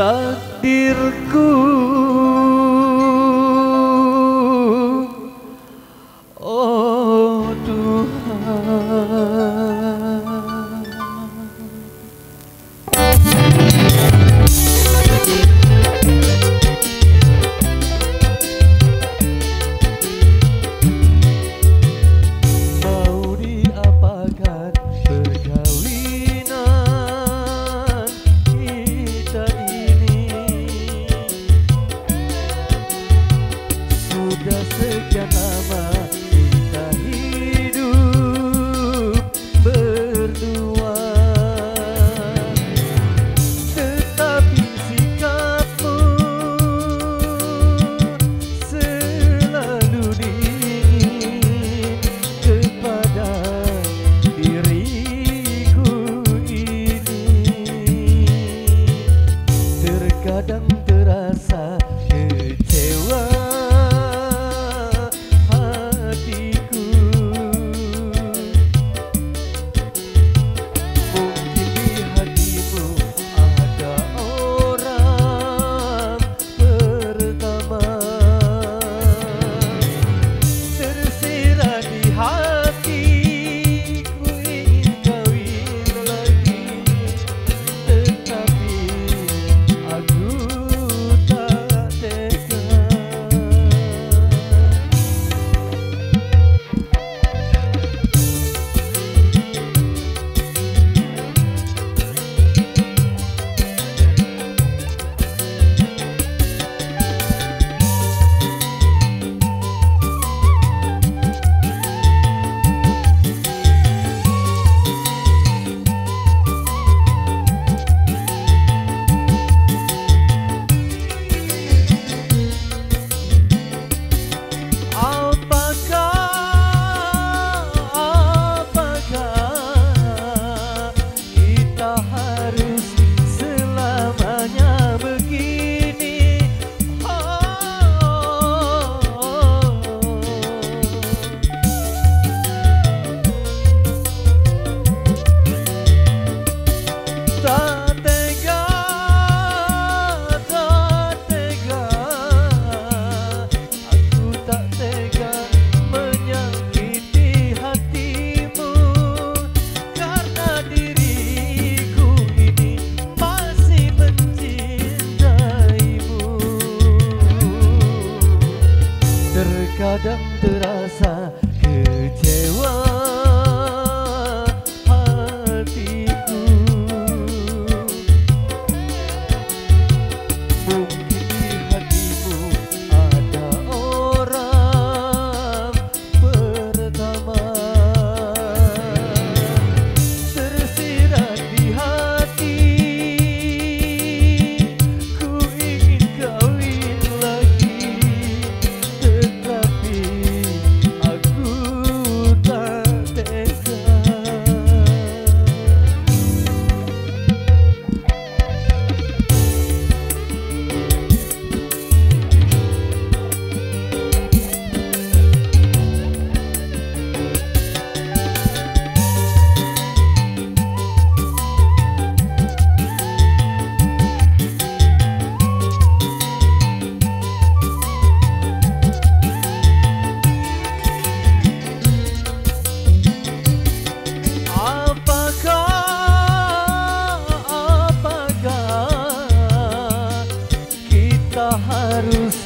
takdirku. Oh Tuhan, mau diapakan perkawinan kita ini? Sudah sekian lama kita hidup berdua, tetapi sikapmu selalu dingin kepada diriku ini. Terkadang terasa kecewa hatiku. Mungkin di hatimu ada orang pertama. Tersirat di hatiku ingin kawin lagi, tetapi aku tak tega. Apakah kita harus selamanya begini? Tak tega, tak tega, aku tak tega menyakiti hatimu, karena diriku ini masih mencintaimu. Terkadang terasa kecewa hatiku. Mungkin di hatimu ada orang pertama. Tersirat di hati, ku ingin kawin lagi, tetapi aku tak tega. Apakah kita harus